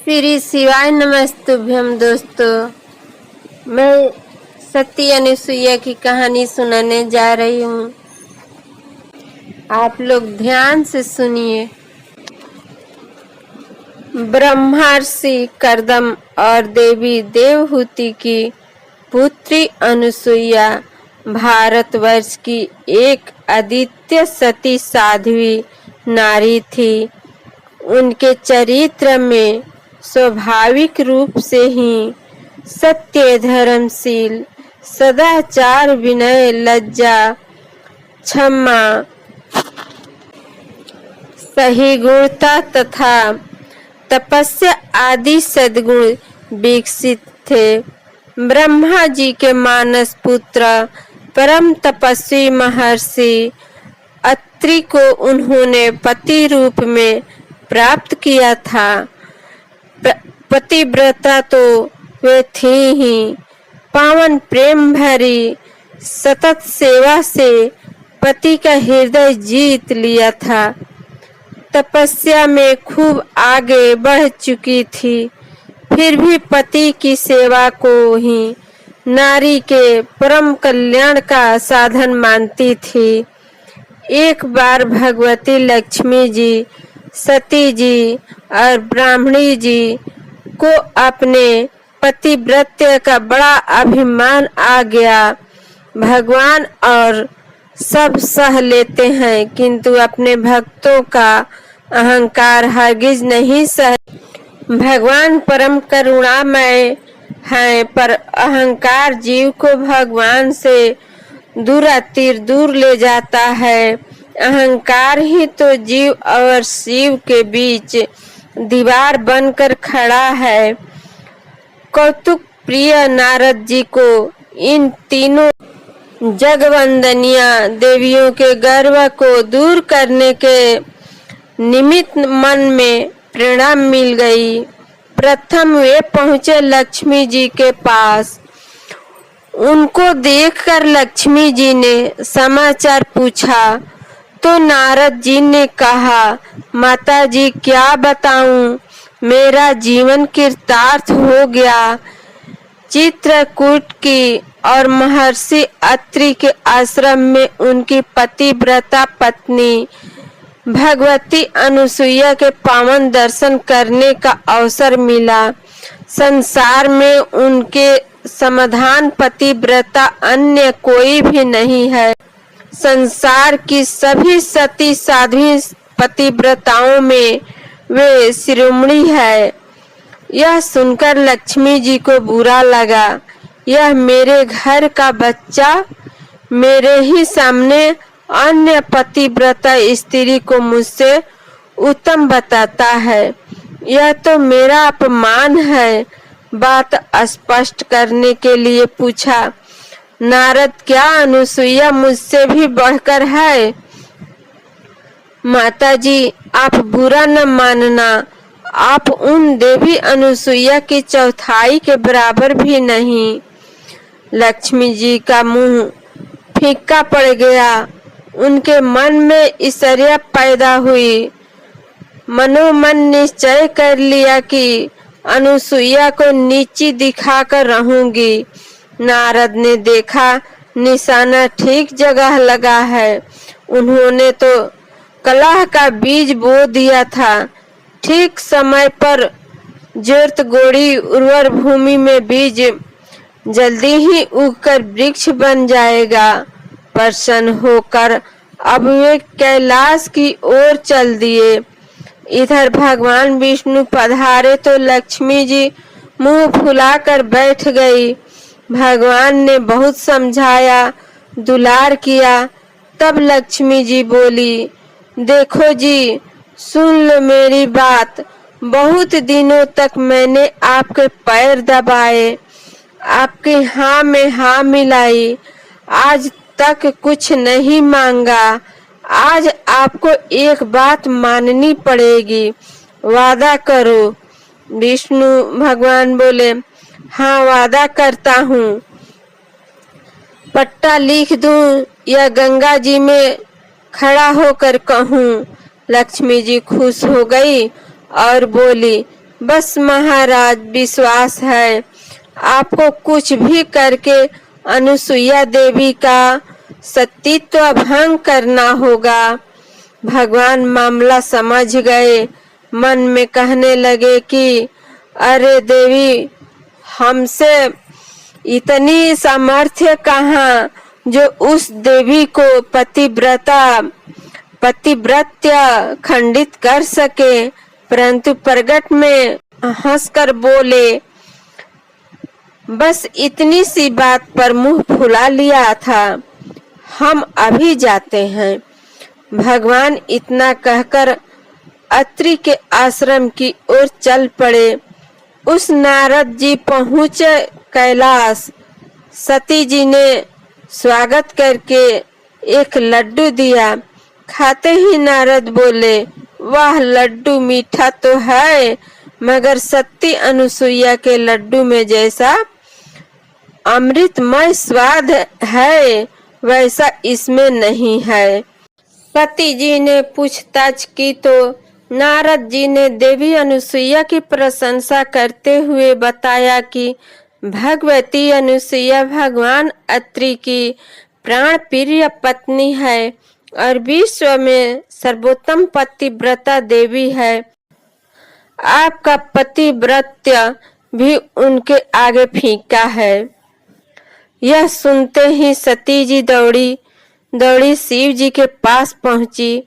श्री शिवाय नमस्तुभ्यम। दोस्तों, मैं सती अनुसुईया की कहानी सुनाने जा रही हूँ। आप लोग ध्यान से सुनिए। ब्रह्मर्षि कर्दम और देवी देवहूति की पुत्री अनुसुईया भारतवर्ष की एक अद्वितीय सती साध्वी नारी थी। उनके चरित्र में स्वाभाविक रूप से ही सत्य, धर्मशील, सदाचार, विनय, लज्जा, क्षमा, सहिष्णुता तथा तपस्या आदि सद्गुण विकसित थे। ब्रह्मा जी के मानस पुत्र परम तपस्वी महर्षि अत्रि को उन्होंने पति रूप में प्राप्त किया था। पतिव्रता तो वे थी ही, पावन प्रेम भरी सतत सेवा से पति का हृदय जीत लिया था। तपस्या में खूब आगे बढ़ चुकी थी, फिर भी पति की सेवा को ही नारी के परम कल्याण का साधन मानती थी। एक बार भगवती लक्ष्मी जी, सती जी और ब्राह्मणी जी को अपने पतिव्रत्य का बड़ा अभिमान आ गया। भगवान और सब सह लेते हैं, किंतु अपने भक्तों का अहंकार हरगिज नहीं सह। भगवान परम करुणामय हैं, पर अहंकार जीव को भगवान से दूर ले जाता है। अहंकार ही तो जीव और शिव के बीच दीवार बनकर खड़ा है। कौतुक प्रिय नारद जी को इन तीनों जगवंदनीय देवियों के गर्व को दूर करने के निमित्त मन में प्रेरणा मिल गई। प्रथम वे पहुंचे लक्ष्मी जी के पास। उनको देखकर लक्ष्मी जी ने समाचार पूछा तो नारद जी ने कहा, माता जी क्या बताऊं, मेरा जीवन कृतार्थ हो गया। चित्रकूट की और महर्षि अत्रि के आश्रम में उनकी पतिव्रता पत्नी भगवती अनुसुईया के पावन दर्शन करने का अवसर मिला। संसार में उनके समाधान पतिव्रता अन्य कोई भी नहीं है। संसार की सभी सती साध्वी पतिव्रताओं में वे शिरोमणि है। यह सुनकर लक्ष्मी जी को बुरा लगा। यह मेरे घर का बच्चा मेरे ही सामने अन्य पतिव्रता स्त्री को मुझसे उत्तम बताता है। यह तो मेरा अपमान है। बात स्पष्ट करने के लिए पूछा, नारद क्या अनुसुईया मुझसे भी बढ़कर है? माता जी आप बुरा न मानना, आप उन देवी अनुसुईया की चौथाई के बराबर भी नहीं। लक्ष्मी जी का मुंह फीका पड़ गया। उनके मन में ईर्ष्या पैदा हुई। मनोमन निश्चय कर लिया कि अनुसुईया को नीची दिखाकर रहूंगी। नारद ने देखा निशाना ठीक जगह लगा है। उन्होंने तो कलह का बीज बो दिया था। ठीक समय पर जोत गोड़ी उर्वर भूमि में बीज जल्दी ही उगकर वृक्ष बन जाएगा। प्रसन्न होकर अब वे कैलाश की ओर चल दिए। इधर भगवान विष्णु पधारे तो लक्ष्मी जी मुंह फुलाकर बैठ गई। भगवान ने बहुत समझाया, दुलार किया। तब लक्ष्मी जी बोली, देखो जी, सुन लो मेरी बात। बहुत दिनों तक मैंने आपके पैर दबाए, आपके हाँ में हाँ मिलाई, आज तक कुछ नहीं मांगा। आज आपको एक बात माननी पड़ेगी, वादा करो। विष्णु भगवान बोले, हाँ वादा करता हूँ। पट्टा लिख दूं या गंगा जी में खड़ा होकर कहूँ? लक्ष्मी जी खुश हो गई और बोली, बस महाराज विश्वास है, आपको कुछ भी करके अनुसुईया देवी का सतीत्व भंग करना होगा। भगवान मामला समझ गए। मन में कहने लगे कि अरे देवी, हमसे इतनी सामर्थ्य कहाँ जो उस देवी को पतिव्रत्य खंडित कर सके। परंतु प्रगट में हंसकर बोले, बस इतनी सी बात पर मुंह फुला लिया था, हम अभी जाते हैं। भगवान इतना कहकर अत्रि के आश्रम की ओर चल पड़े। उस नारद जी पहुंचे कैलाश। सती जी ने स्वागत करके एक लड्डू दिया। खाते ही नारद बोले, वाह, लड्डू मीठा तो है, मगर सती अनुसुईया के लड्डू में जैसा अमृतमय स्वाद है वैसा इसमें नहीं है। सती जी ने पूछताछ की तो नारद जी ने देवी अनुसुईया की प्रशंसा करते हुए बताया कि भगवती अनुसुईया भगवान अत्रि की प्राण प्रिय पत्नी है और विश्व में सर्वोत्तम पतिव्रता देवी है। आपका पतिव्रत्य भी उनके आगे फीका है। यह सुनते ही सती जी दौड़ी शिव जी के पास पहुंची।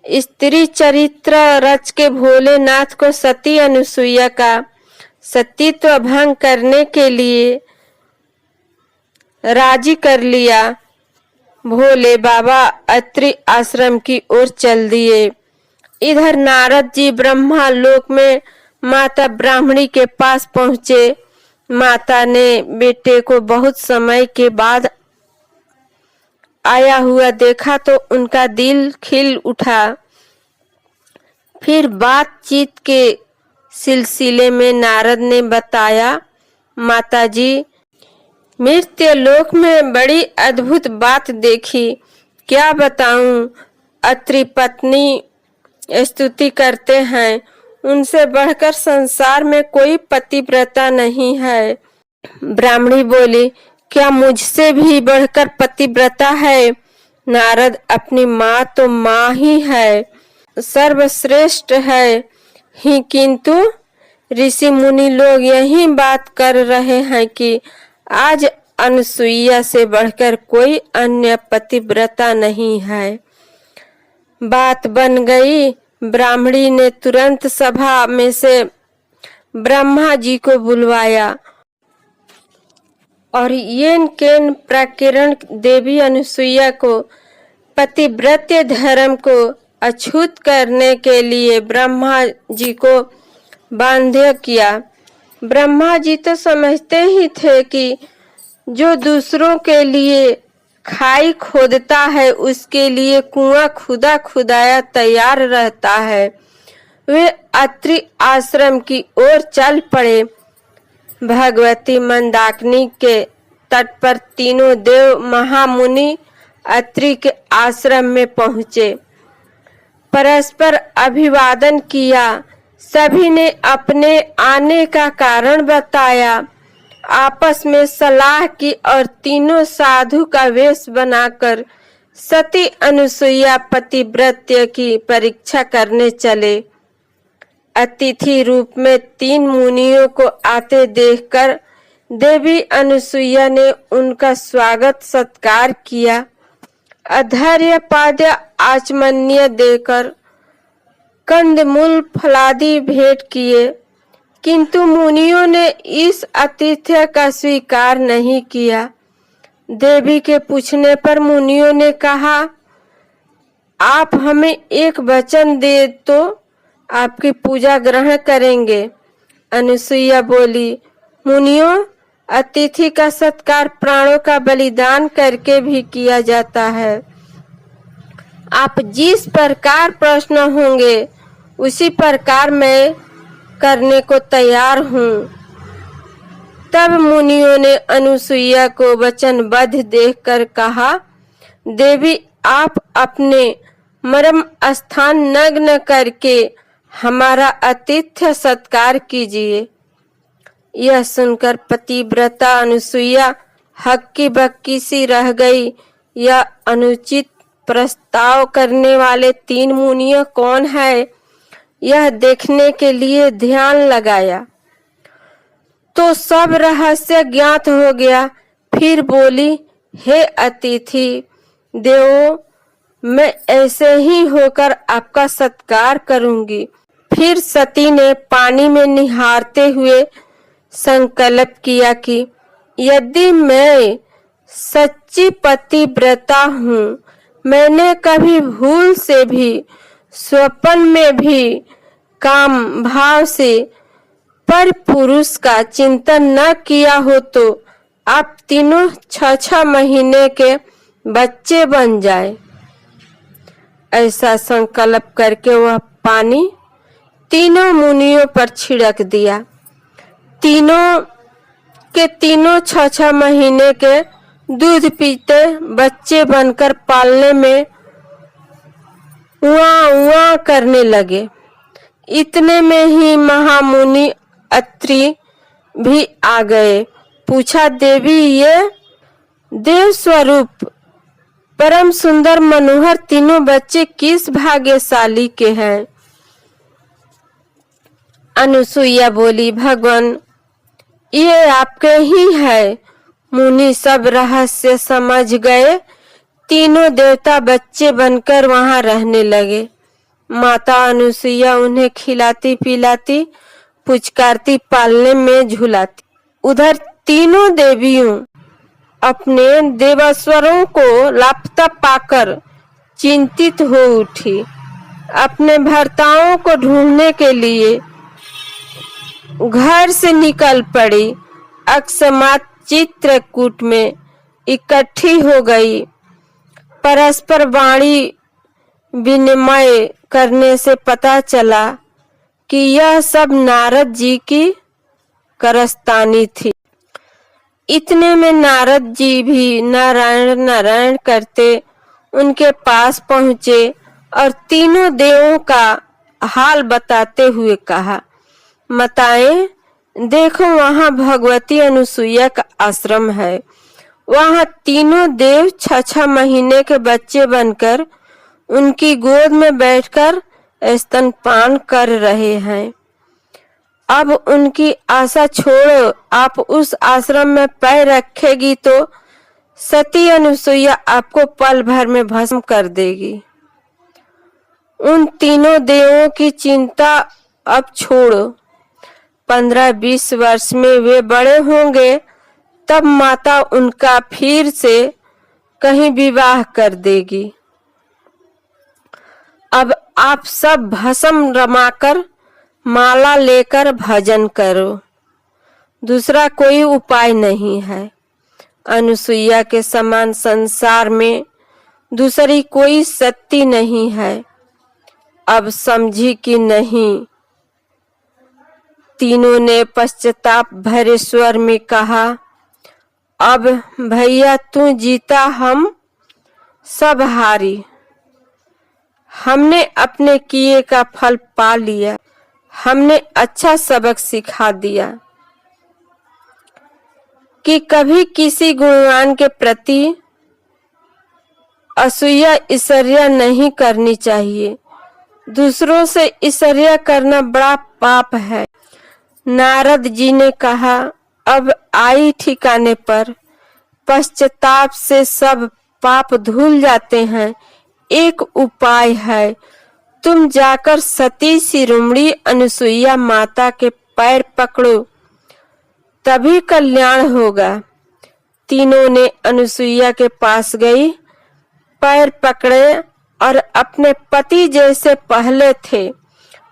स्त्री चरित्र रच के भोलेनाथ को सती अनुसुईया का सतीत्व भंग करने के लिए राजी कर लिया। भोले बाबा अत्रि आश्रम की ओर चल दिए। इधर नारद जी ब्रह्मा लोक में माता ब्राह्मणी के पास पहुंचे। माता ने बेटे को बहुत समय के बाद आया हुआ देखा तो उनका दिल खिल उठा। फिर बातचीत के सिलसिले में नारद ने बताया, माताजी, मृत्यु लोक में बड़ी अद्भुत बात देखी। क्या बताऊं, अत्रि पत्नी स्तुति करते हैं, उनसे बढ़कर संसार में कोई पतिव्रता नहीं है। ब्राह्मणी बोली, क्या मुझसे भी बढ़कर पतिव्रता है? नारद, अपनी माँ तो माँ ही है, सर्वश्रेष्ठ है ही, किंतु ऋषि मुनि लोग यही बात कर रहे हैं कि आज अनुसुईया से बढ़कर कोई अन्य पतिव्रता नहीं है। बात बन गई। ब्राह्मणी ने तुरंत सभा में से ब्रह्मा जी को बुलवाया और येन केन प्रकीर्ण देवी अनुसुईया को पतिव्रत्य धर्म को अछूत करने के लिए ब्रह्मा जी को बाध्य किया। ब्रह्मा जी तो समझते ही थे कि जो दूसरों के लिए खाई खोदता है उसके लिए कुआं खुदाया तैयार रहता है। वे अत्रि आश्रम की ओर चल पड़े। भगवती मंदाकिनी के तट पर तीनों देव महामुनि अत्रि के आश्रम में पहुंचे। परस्पर अभिवादन किया। सभी ने अपने आने का कारण बताया। आपस में सलाह की और तीनों साधु का वेश बनाकर सती अनुसुईया पतिव्रत्य की परीक्षा करने चले। अतिथि रूप में 3 मुनियों को आते देखकर देवी अनुसुईया ने उनका स्वागत सत्कार किया। अधर्य पाद्य आचमन्य देकर कंदमूल फलादि भेंट किए, किंतु मुनियों ने इस आतिथ्य का स्वीकार नहीं किया। देवी के पूछने पर मुनियों ने कहा, आप हमें एक वचन दे तो आपकी पूजा ग्रहण करेंगे। अनुसुईया बोली, मुनियों, अतिथि का सत्कार प्राणों का बलिदान करके भी किया जाता है। आप जिस प्रकार प्रश्न होंगे उसी प्रकार मैं करने को तैयार हूँ। तब मुनियों ने अनुसुईया को वचनबद्ध देखकर कहा, देवी, आप अपने मर्म स्थान नग्न करके हमारा आतिथ्य सत्कार कीजिए। यह सुनकर पतिव्रता अनुसुईया हक्की बक्की सी रह गई। यह अनुचित प्रस्ताव करने वाले 3 मुनियों कौन है, यह देखने के लिए ध्यान लगाया तो सब रहस्य ज्ञात हो गया। फिर बोली, हे अतिथि देवो, मैं ऐसे ही होकर आपका सत्कार करूंगी। फिर सती ने पानी में निहारते हुए संकल्प किया कि यदि मैं सच्ची पतिव्रता हूँ, मैंने कभी भूल से भी स्वप्न में भी काम भाव से पर पुरुष का चिंतन न किया हो तो आप तीनों 6-6 महीने के बच्चे बन जाए। ऐसा संकल्प करके वह पानी तीनों मुनियों पर छिड़क दिया। तीनों के तीनों 6-6 महीने के दूध पीते बच्चे बनकर पालने में उआ उआ करने लगे। इतने में ही महामुनि अत्रि भी आ गए। पूछा, देवी, ये देव स्वरूप परम सुंदर मनोहर तीनों बच्चे किस भाग्यशाली के हैं? अनुसुईया बोली, भगवान, ये आपके ही है। मुनि सब रहस्य समझ गए। तीनों देवता बच्चे बनकर वहां रहने लगे। माता अनुसुईया उन्हें खिलाती पिलाती पुचकारती पालने में झुलाती। उधर तीनों देवियों अपने देवस्वरों को लापता पाकर चिंतित हो उठी। अपने भर्ताओं को ढूंढने के लिए घर से निकल पड़ी। अकस्मात चित्रकूट में इकट्ठी हो गई। परस्पर वाणी विनिमय करने से पता चला कि यह सब नारद जी की कारस्तानी थी। इतने में नारद जी भी नारायण नारायण करते उनके पास पहुँचे और तीनों देवों का हाल बताते हुए कहा, माताएं, देखो वहां भगवती अनुसुईया का आश्रम है। वहां तीनों देव 6-6 महीने के बच्चे बनकर उनकी गोद में बैठकर स्तनपान कर रहे हैं। अब उनकी आशा छोड़ो, आप उस आश्रम में पैर रखेगी तो सती अनुसुईया आपको पल भर में भस्म कर देगी। उन तीनों देवों की चिंता अब छोड़ो। 15-20 वर्ष में वे बड़े होंगे, तब माता उनका फिर से कहीं विवाह कर देगी। अब आप सब भस्म रमाकर माला लेकर भजन करो, दूसरा कोई उपाय नहीं है। अनुसुईया के समान संसार में दूसरी कोई सती नहीं है। अब समझी कि नहीं? तीनों ने पश्चाताप भरे स्वर में कहा, अब भैया तू जीता, हम सब हारी। हमने अपने किए का फल पा लिया। हमने अच्छा सबक सिखा दिया कि कभी किसी गुणवान के प्रति असूया ईर्ष्या नहीं करनी चाहिए। दूसरों से ईर्ष्या करना बड़ा पाप है। नारद जी ने कहा, अब आई ठिकाने पर। पश्चाताप से सब पाप धुल जाते हैं। एक उपाय है, तुम जाकर सती शिरोमणि अनुसुईया माता के पैर पकड़ो, तभी कल्याण होगा। तीनों ने अनुसुईया के पास गई, पैर पकड़े और अपने पति जैसे पहले थे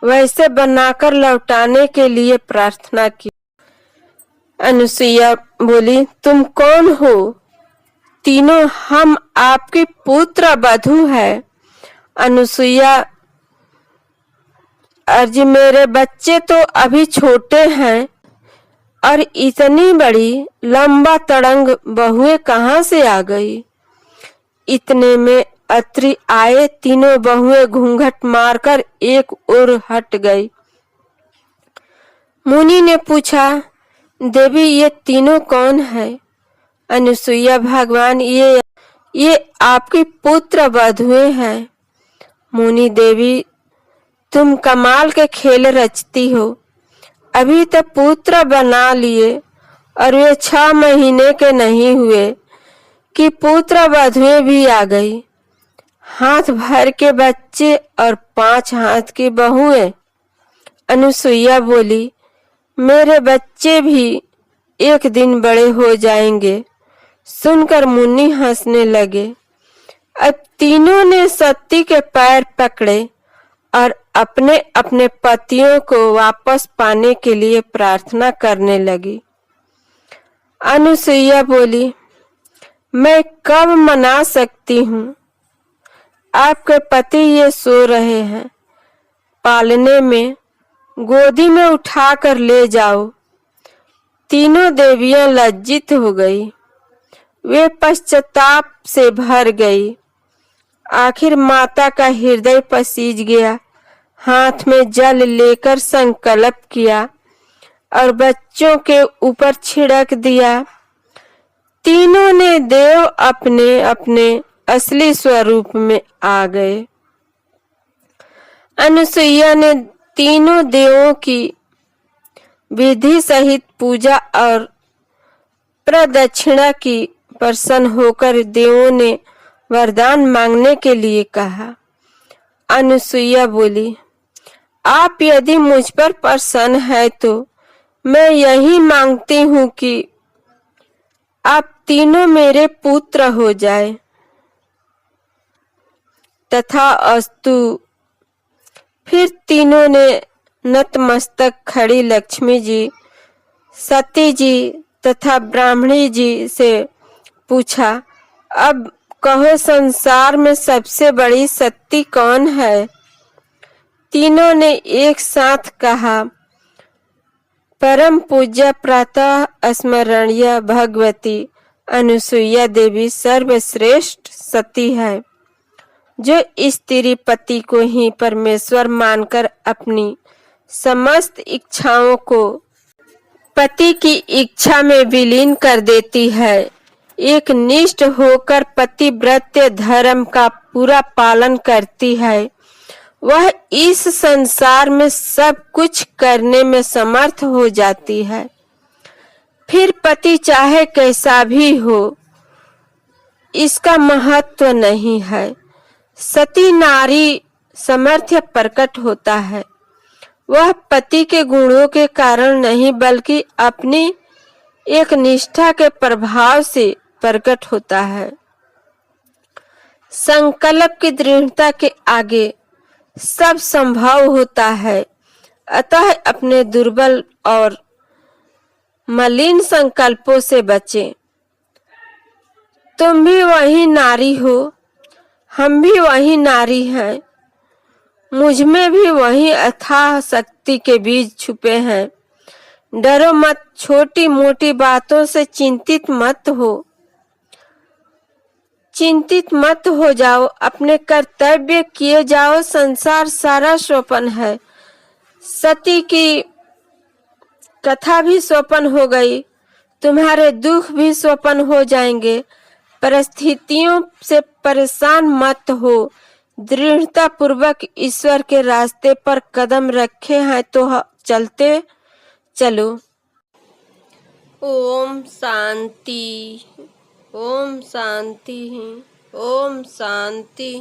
वैसे बनाकर लौटाने के लिए प्रार्थना की। अनुसुईया बोली, तुम कौन हो? तीनों, हम आपकी पुत्र वधू है। अनुसुईया, अर्ज मेरे बच्चे तो अभी छोटे हैं और इतनी बड़ी लंबा तड़ंग बहुएं कहाँ से आ गई? इतने में अत्रि आए। तीनों बहुएं घूंघट मारकर एक ओर हट गई। मुनि ने पूछा, देवी ये तीनों कौन है? अनुसुईया, भगवान ये आपकी पुत्र वधुएं हैं। मुनि, देवी तुम कमाल के खेल रचती हो। अभी तक पुत्र बना लिए और वे 6 महीने के नहीं हुए कि पुत्र वधुएं भी आ गई। हाथ भर के बच्चे और 5 हाथ की बहुएं। अनुसुईया बोली, मेरे बच्चे भी एक दिन बड़े हो जाएंगे। सुनकर मुनि हंसने लगे। अब तीनों ने सती के पैर पकड़े और अपने अपने पतियों को वापस पाने के लिए प्रार्थना करने लगी। अनुसुईया बोली, मैं कब मना सकती हूँ? आपके पति ये सो रहे हैं, पालने में गोदी में उठाकर ले जाओ। तीनों देवियां लज्जित हो गई। वे पश्चाताप से भर गई। आखिर माता का हृदय पसीज गया। हाथ में जल लेकर संकल्प किया और बच्चों के ऊपर छिड़क दिया। तीनों ने देव अपने अपने असली स्वरूप में आ गए। अनुसुईया ने तीनों देवों की विधि सहित पूजा और प्रदक्षिणा की। प्रसन्न होकर देवों ने वरदान मांगने के लिए कहा। अनुसुईया बोली, आप यदि मुझ पर प्रसन्न है तो मैं यही मांगती हूँ कि आप तीनों मेरे पुत्र हो जाए। तथा अस्तु। फिर तीनों ने नतमस्तक खड़ी लक्ष्मी जी, सती जी तथा ब्राह्मणी जी से पूछा, अब कहो संसार में सबसे बड़ी सती कौन है? तीनों ने एक साथ कहा, परम पूज्य प्रातः स्मरणीय भगवती अनुसुईया देवी सर्वश्रेष्ठ सती है, जो स्त्री पति को ही परमेश्वर मानकर अपनी समस्त इच्छाओं को पति की इच्छा में विलीन कर देती है। एक निष्ठ होकर पतिव्रत्य धर्म का पूरा पालन करती है। वह इस संसार में सब कुछ करने में समर्थ हो जाती है। फिर पति चाहे कैसा भी हो, इसका महत्व नहीं है। सती नारी सामर्थ्य प्रकट होता है। वह पति के गुणों के कारण नहीं बल्कि अपनी एक निष्ठा के प्रभाव से प्रकट होता है। संकल्प की दृढ़ता के आगे सब संभव होता है। अतः अपने दुर्बल और मलिन संकल्पों से बचें। तुम भी वही नारी हो, हम भी वही नारी हैं। मुझ में भी वही अथाह शक्ति के बीज छुपे हैं। डरो मत, छोटी मोटी बातों से चिंतित मत हो जाओ। अपने कर्तव्य किए जाओ। संसार सारा स्वप्न है। सती की कथा भी स्वप्न हो गई। तुम्हारे दुख भी स्वप्न हो जाएंगे। परिस्थितियों से परेशान मत हो। दृढ़ता पूर्वक ईश्वर के रास्ते पर कदम रखे हैं तो चलते चलो। ओम शांति, ओम शांति, ओम शांति।